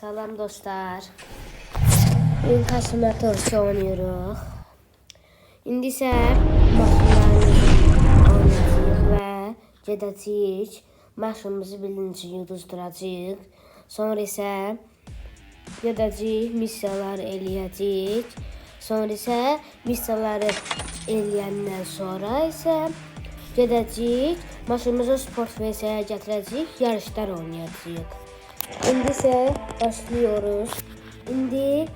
Salam dostlar. Bugün Kaşımatorsu oynuyoruz. İndi isə maşınlarımızı oynayacağıq və gedəcəyik. Maşınımızı birinci yuduzduracağıq. Sonra isə gedəcəyik, missiyalar eləyəcəyik. Sonra isə missiyaları eləyəndən sonra isə gedəcəyik. Maşınımızı sport versiyaya gətirəcəyik, yarışlar oynayacağıq. İndi isə başlıyoruz. İndi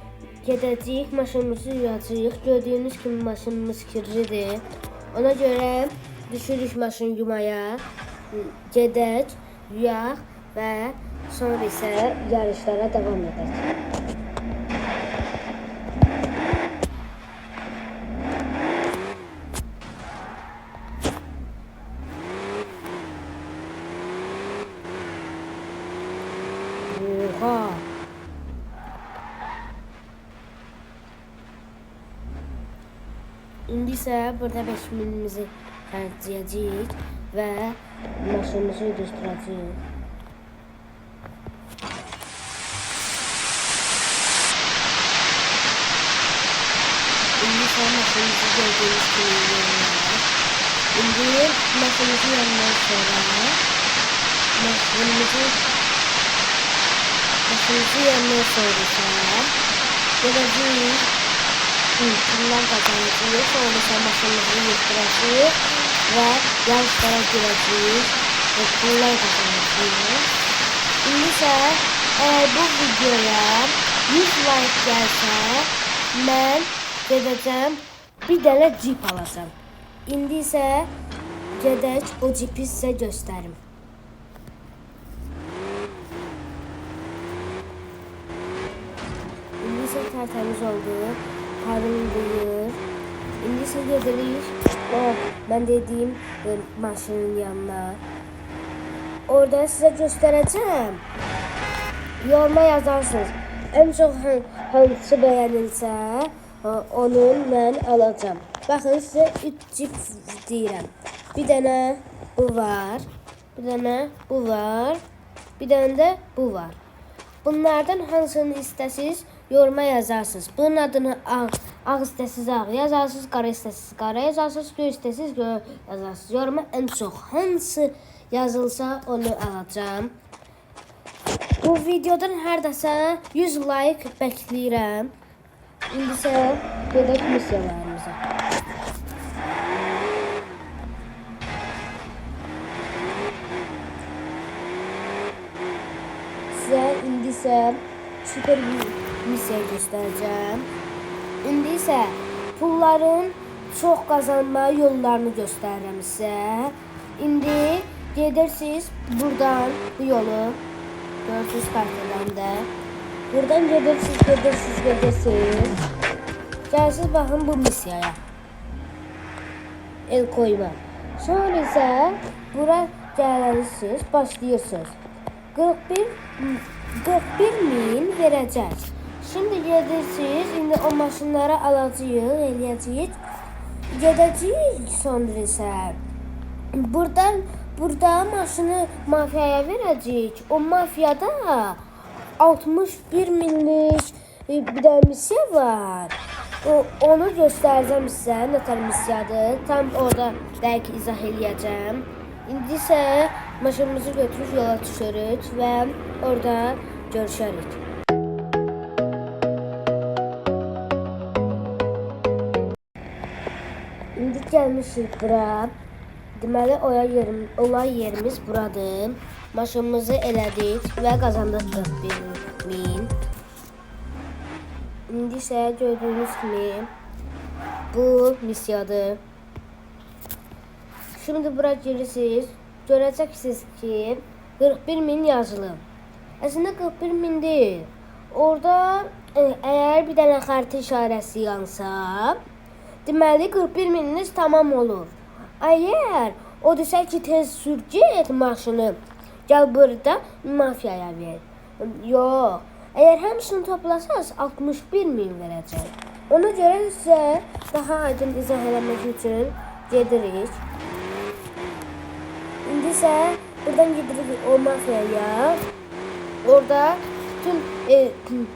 gedəcəyik, maşınımızı yuyacağıq. Gördüyünüz kimi maşınımız kirlidir. Ona görə düşürük maşın yumaya. Gedək, yuyaq və sonra isə yarışlara davam edək. Oha! İndi isə burada 5000-imizi xərcləyəcəyik və maşınımızı yuduzduracağıq. İndi isə maşınımızı gördüyünüz kimi yürüyorlar. İndi maşınımızı yanından sonra maşınımızı yanından sonra geləcəyik. Pullar kazanacağıq. Sonra isə maşınımızı yıktıracağıq və yarışlara girəcəyik və pullar kazanacağıq. İndi isə əgər bu videoya 100 like gəlsə, mən gedəcəm bir dənə Jeep alacağım. İndi isə gedək o Jeepi sizə göstərim. İndi isə tərtəmiz oldu. Parıldayır. İndi isə gedirik mən dediyim maşının yanına. Orada sizə göstərəcəm. Yoruma yazarsınız. Ən çox hangisi bəyənilsə, onu mən alacağım. Baxın, sizə 3 Jeep deyirəm. Bir dənə bu var. Bir dənə bu var. Bir dənə də bu var. Bunlardan hansını istəsiniz? Yoruma yazarsınız. Bunun adını ağ istəsiniz ağ yazarsınız, qara istəsiniz qara yazarsınız, göy istəsiniz göy yazarsınız. Yoruma ən çox hansı yazılsa onu alacağım. Bu videodan hərdəsə 100 like bəkləyirəm. İndi isə gedək missiyalarımıza. Sizə indi isə süper missiya göstərəcəm. İndi isə pulların çox qazanma yollarını göstərirəm sizə. İndi gedirsiniz buradan bu yolu. Görürsünüz kartadan da. Buradan gedirsiniz. Gəlsiniz baxın bu missiyaya. El koyma. Sonra isə bura gəlirsiniz, başlayırsınız. 41.000 verəcək. Şimdi gedirsiniz, indi o maşınları alacağıq, eləyəcəyik. Gedəcəyik sonra isə burada maşını mafiyaya verəcəyik. O mafiyada 61 minlik bir də missiya var. Onu göstərəcəm sizə, nətər missiyadır. Tam orada dəqiq izah eləyəcəm. İndi isə maşınımızı götürüb yola düşürük və orada görüşərik. İndi gəlmişik bura. Deməli, olay yerimiz buradır. Maşınımızı elədik və qazandıq 41.000. İndi isə gördüyünüz kimi bu missiyadır. Şimdi bura girirsiniz. Görəcəksiniz ki 41.000 yazılıb. Əslində 41.000 deyil. Orada əgər bir dənə xəritə işarəsi yansa, deməli 41.000'niz tamam olur. Əgər o desə ki tez sür get maşını, gəl burada mafiyaya ver. Yox. Əgər həmsini toplasaz 61.000 verəcək. Ona görə sizə daha aydın izah eləmək üçün gedirik. İndi isə buradan gidirik o mafiyaya. Orada bütün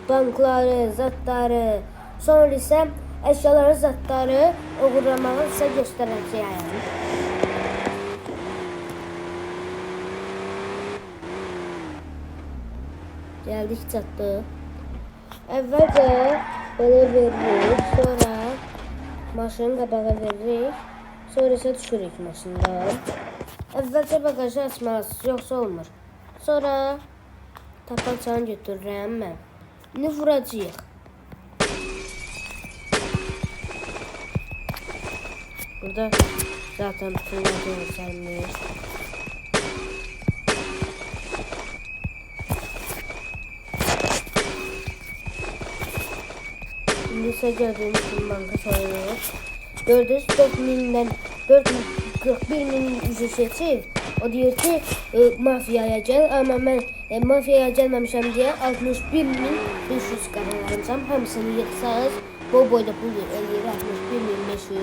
bankları, zatları, sonra isə əşyaları, zatları oğurlamağı sizə göstərəcəyəm. Gəldik, çatdıq. Əvvəlcə belə veririk, sonra maşının qabağa veririk, sonra isə düşürük maşından. Əvvəlcə bagajı açmalısınız, yoxsa olmur. Sonra tapançanı götürürəm mən. İndi vuracağıq. Burada zaten bütün görsənmiş. İndi isə gördüyünüz kimi banka soyulur. Gördünüz 41.000 üzü seçib. O deyir ki mafiyaya gəl, amma mən mafiyaya gəlməmişəm deyə 61.500 qazanacağam. Hamısını yığsanız boyda pul eləyir 61.500.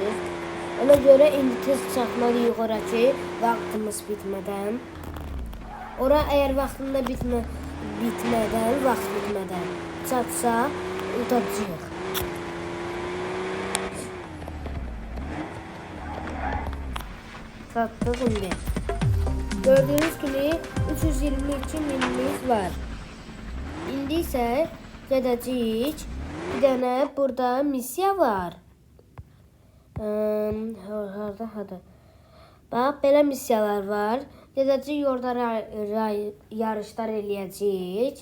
Ona görə indi tez çatmalıyıq ora ki, vaxtımız bitmədən. Ora əgər vaxtında bitmədən çatsa utacağıq. Çatdıq indi. Gördüğünüz gibi 322 minimiz var. İndi isə gedəcəyik. Bir dənə burada missiya var. Harda? Bax, belə missiyalar var. Gedəcəyik orada yarışlar eləyəcəyik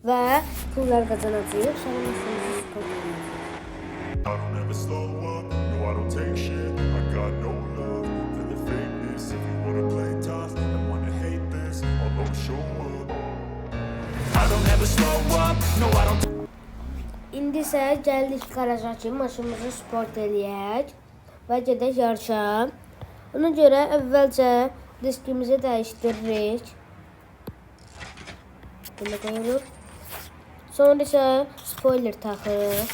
və pullar qazanacağıq. Sonra misyamızı sport edəcəyik. I don't ever slow up, no I don't take shit. I got no love for the fakeness. If you wanna play tough and wanna hate this, I'll always show up. I don't ever slow up, no I don't. İndi isə gəldik qaraja ki, maşınımızı sport eləyək və gedək yarışa. Ona görə əvvəlcə diskimizi dəyişdiririk. Belə qoyulur. Sonra isə spoiler taxırıq.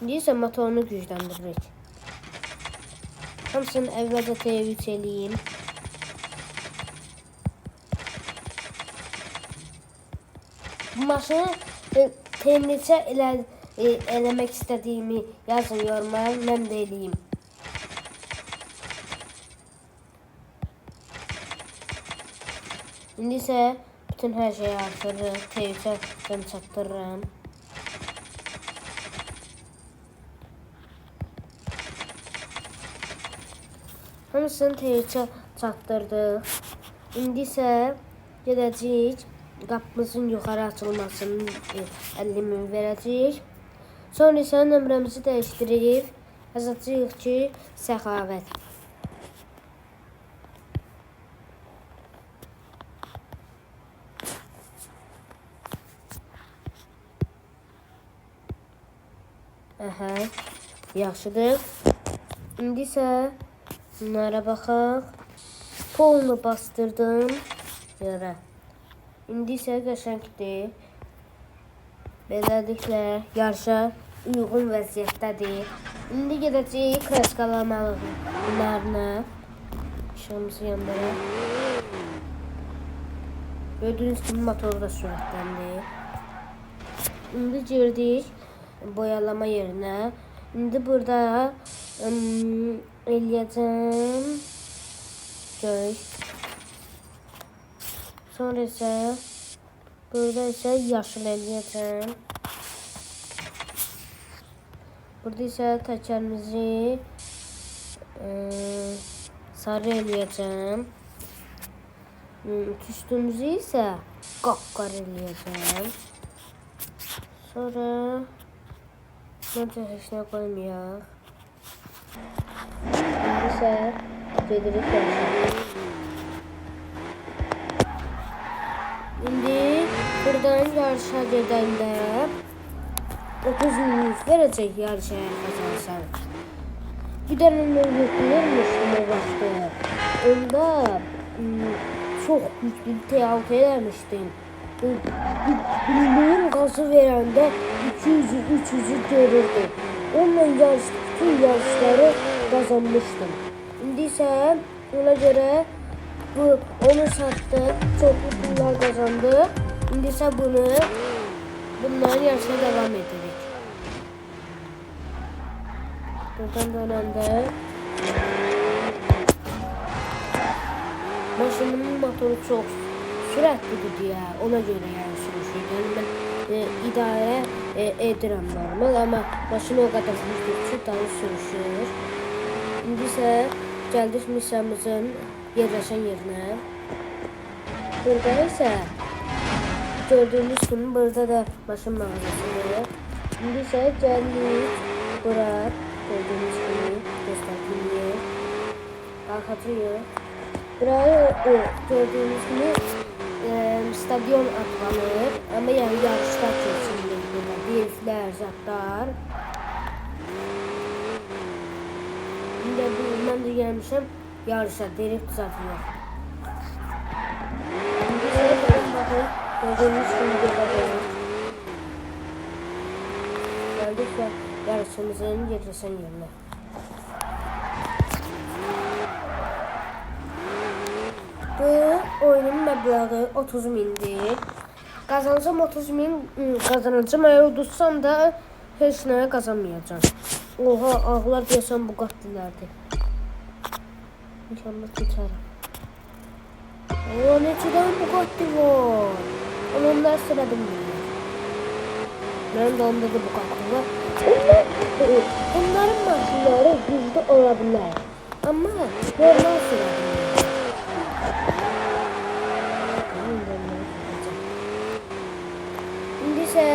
İndi isə motorunu gücləndiririk. Hamısını əvvəlcə T3 eləyim. Bu maşını neçə eləmək istədiyimi yazın yoruma, mən də eləyim. İndi isə bütün hər şeyi artırırıq, T3'ə ben çatdırıram. Hamısını T3'ə çatdırdıq. İndi isə gedəcəyik. Qapımızın yuxarı açılmasının 50.000 verəcəyik. Sonra isə nömrəmizi dəyişdirib yazacağıq ki, Səxavət. Yaxşıdır. İndi isə bunlara baxaq. Polunu bastırdım. Yara. İndi isə qəşəngdir. Beləliklə yarışa uyğun vəziyyətdədir. İndi gedəcəyik kraskalanmalarına. İşığımızı yandıraq. Gördüyünüz kimi motoru da sürətləndir. İndi girdik boyalama yerinə. İndi burada eləyəcəm göy. Sonra isə burada isə yaşıl eləyəcəm. Burada isə təkərimizi sarı eləyəcəm. Üstümüzü isə qapqar eləyəcəm. Sonra məncə heç nə qoymayaq. İndi isə gedirik yaşayalım. İndi buradan yarışa gedəndə 30.000 verəcək yarışa qazansan. Bir dənə yoxlayırmışdım o vaxtı. Onda çox güclü T6 eləmişdim. Bildiğim gazı verəndə 200-300'ü görürdü. Onunla bütün yarışları kazanmıştım. İndi isə ona görə onu sattık, çoxlu pullar kazandık İndi isə bunların yarışına devam edirik. Buradan dönəndə maşınımın motoru çox sürətlidir deyə ona görə yəni sürüşür. Yəni mən idarə edirəm normal, amma maşın o qədər hızlıdır ki, daha sürüşür. İndi isə gəldik missiyamızın yerləşən yerinə. Burada isə gördüyünüz kimi burada da maşın mağazasıdır. İndi isə gəldik bura gördüyünüz kimi göstərdiyim yer. Arxacıyıq. Burayı gördüyünüz gibi stadion adlanır. Ama yani yarışlar keçirilir burada. Delflər, zatlar. İndi mən də gəlmişəm yarışa, direkt zatlar. İndi bakın, gördüğünüz gibi görüyoruz. Geldik ve yarışımızın yerləşən yerinə. Bu oyunun məbləği 30 mindir. Qazansam 30 min qazanacağım. Eğer udursam da heç nəyə qazanmayacağım. Oha, ağlar deyəsən bu qatlilərdir. İnşallah geçərəm. Oha, neçədən bu qatli var? Ama onlar sıra bilmirlər. Mənim də onda da bu qatli var. Onların maşınları güclü ola bilər. Amma normal sıra bilmirlər. İndi isə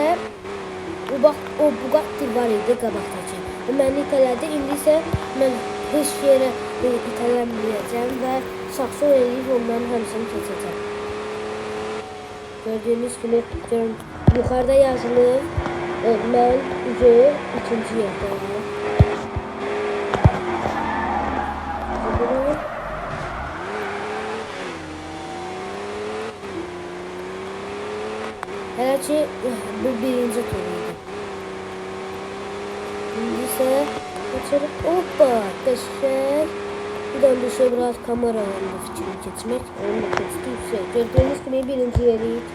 o Bugatti var idi qabaqdakı. Məni itələdi. İndi isə mən heç yerə itələnməyəcəm və saxsol eləyib onların hamısını keçəcəm. Gördüyünüz kimi yuxarıda yazılır. Mən ikinci yerdəyim. Hələ ki bu birinci turuydu. İndi isə açarıq. Hoppa, qəşəng. Bir de şey biraz kameranın fikrini keçmək. Onun keçdi yüksək. Gördüyünüz kimi birinci yerik.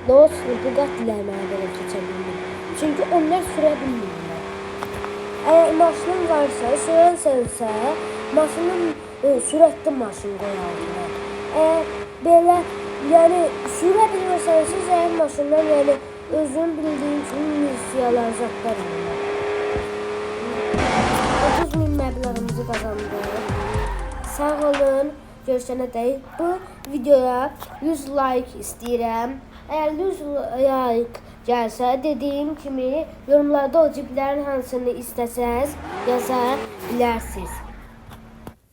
Ne olsun, bu qatilər mənə belə keçə bilmir. Çünki onlar sürə bilmirlər. Əgər maşının varsa, sürənsənsə, maşının sürətli maşın qoyardılar. Əgər belə yani sürə bilməsənsə, zəif maşından yəni özün bildiyin kimi missiyalar zatlar olur. 30 min məbləğimizi qazandık. Sağ olun, görüşənə dək. Bu videoya 100 like istəyirəm. Əgər 100 like gəlsə, dediyim kimi yorumlarda o ciblərin hansını istəsəz yaza bilərsiniz.